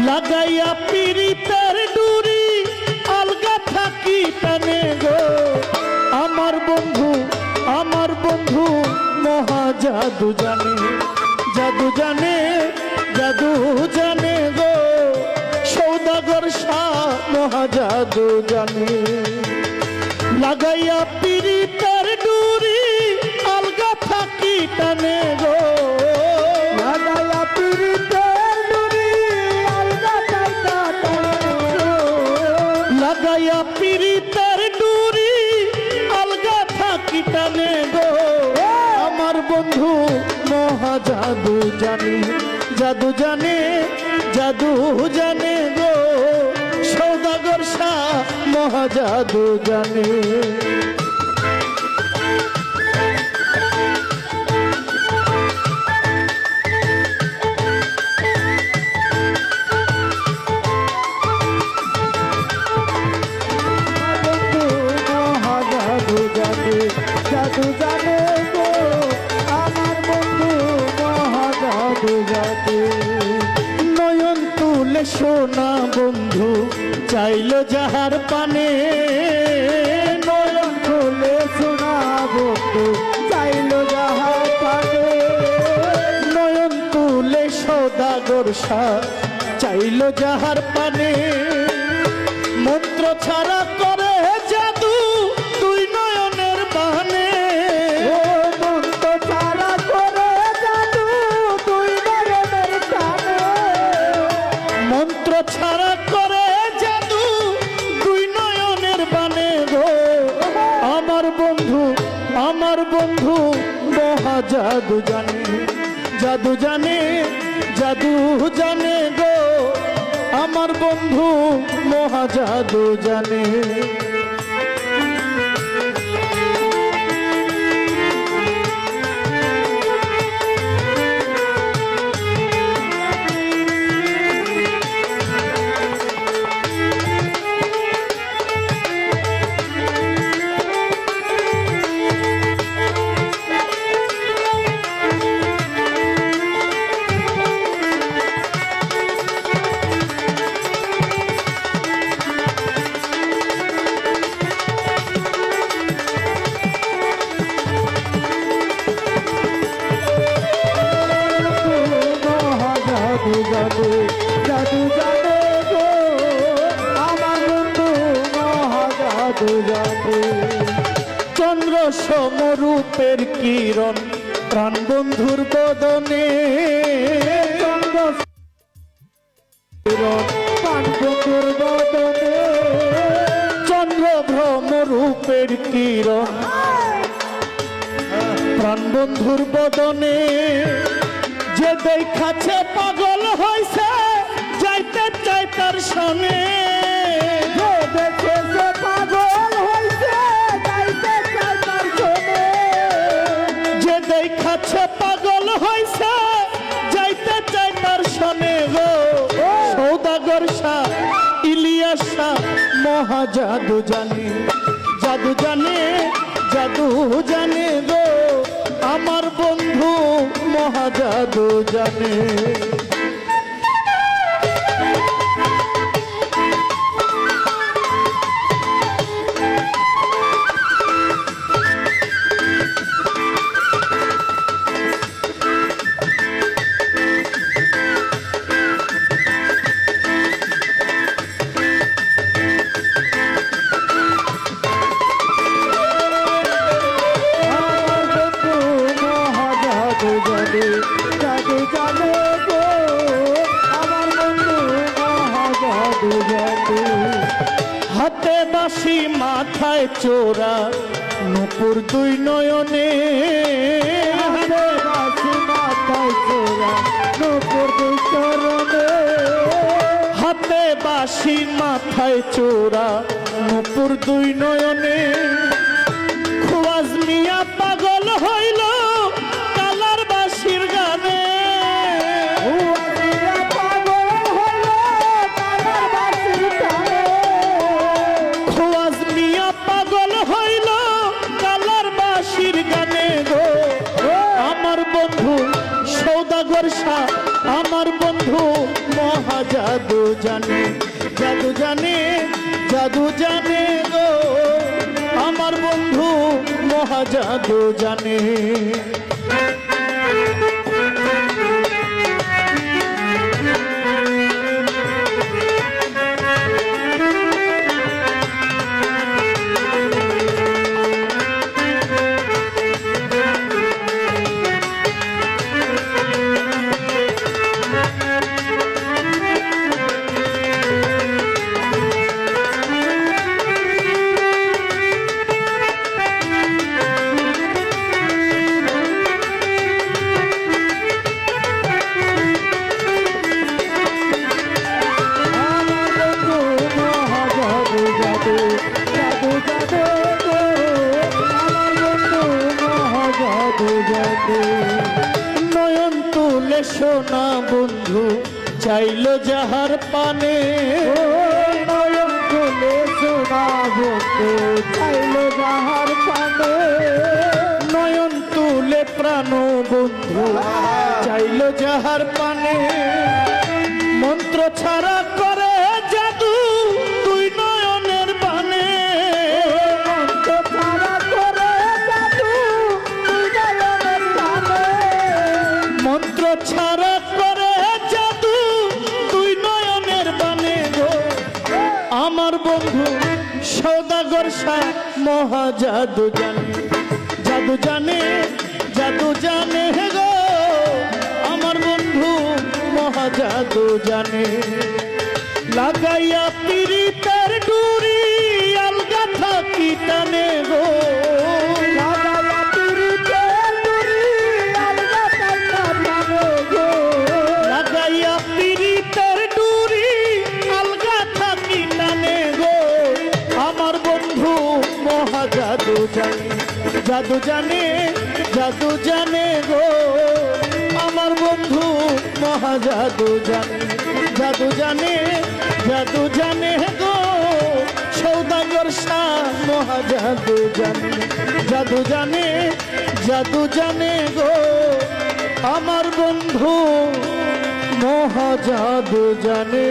লাগাইয়া পিরিতের ডুরি আলগা থাকি টানে গো আমার বন্ধু মহা জাদু জানে জাদু জানে জাদু জানে গো সৌদাগর শাহ মহা জাদু জানে লাগাইয়া পিরিতের ডুরি আলগা থাকি টানে গো লাগাইয়া পিরিতের ডুরি আলগা থাকি টানে গো লাগাইয়া পিরিতের ডুরি আলগা থাকি টানে গো আমার বন্ধু মহা জাদু জানে জাদু জানে জাদু জানে গো সৌদাগর শাহ মহা জাদু জানে জাদু জানে গো আমার বন্ধু মহা জাদু জানে নয়ন তুলে সোনা বন্ধু চাইলো যাহার পানে নয়ন খুলে শোনা বন্ধু চাইলো যাহার পানে নয়ন তুলে সৌদাগর শাহ চাইলো যাহার পানে মন্ত্র ছাড়া করে জাদু তুই নয়নের বানে ও মন্ত্র ছাড়া করে জাদু তুই নয়নের টানে মন্ত্র ছাড়া করে জাদু তুই নয়নের বানে গো আমার বন্ধু মহা জাদু জানে জাদু জানে জাদু জানে গো আমার বন্ধু মহা জাদু জানে জাদু জাদু জানে গো আমার বন্ধু মহা জাদু জানে চন্দ্র সমরূপের কিরণ প্রাণ বন্ধুর বদনে চন্দ্র প্রাণ বন্ধুর বদনে চন্দ্র ভ্রমরূপের কিরণ প্রাণ বন্ধুর বদনে যে দেখাছে পাগল হইছে যাইতে চাই তার সনে যে দেখেছে পাগল হইছে যাইতে চাই তার সনে যে দেখাছে পাগল হইছে যাইতে চাই তার সনে গো সৌদাগর শাহ ইলিয়াস শাহ মহা জাদু জানে জাদু জানে জাদু জানে গো আমার বন্ধু মহা জাদু জানে জাদু জানে গো আমার বন্ধু মহা জাদু জানে হাতে বাঁশি মাথায় চোরা নূপুর দুই নয়নে হাতে বাঁশি মাথায় চোরা নূপুর দুই চরণে হাতে বাঁশি মাথায় চোরা নূপুর দুই নয়নে খুয়াজ মিয়া পাগল হইল কালার বাঁশির গানে পাগল হইল কালার বাঁশির টানে খুয়াজ মিয়া পাগল হইল কালার বাঁশির গানে গো আমার বন্ধু সৌদাগর শাহ আমার বন্ধু মহাজা জাদু জানে, জাদু জানে, জাদু জানে গো আমার বন্ধু মহা জাদু জানে। নয়ন তুলে সোনা বন্ধু চাইলো যাহার পানে, নয়ন তুলে সোনা বন্ধু চাইলো যাহার পানে, নয়ন তুলে প্রাণ বন্ধু চাইলো যাহার পানে, মন্ত্র ছাড়া করে জাদু তুই নয়নের বানে, মন্ত্র ছাড়া করে জাদু তুই নয়নের বানে, মন্ত্র ছাড়া করে জাদু তুই নয়নের বানে গো আমার বন্ধু সৌদাগর শাহ মহা জাদু জানে, জাদু জানে, জাদু জানে গো আমার বন্ধু মহা জাদু জানে। লাগাইয়া পিরিতের ডুরি আলগা থাকি টানে গো, লাগাইয়া পিরিতের ডুরি আলগা থাইকা টানে গো, লাগাইয়া পিরিতের ডুরি আলগা থাকি টানে গো আমার বন্ধু মহা জাদু জানে, জাদু জানে, জাদু জানে গো আমার বন্ধু মহা জাদু জানে, জাদু জানে, জাদু জানে গো সৌদাগর শাহ মহা জাদু জানে, জাদু জানে, জাদু জানে গো আমার বন্ধু মহা জাদু জানে।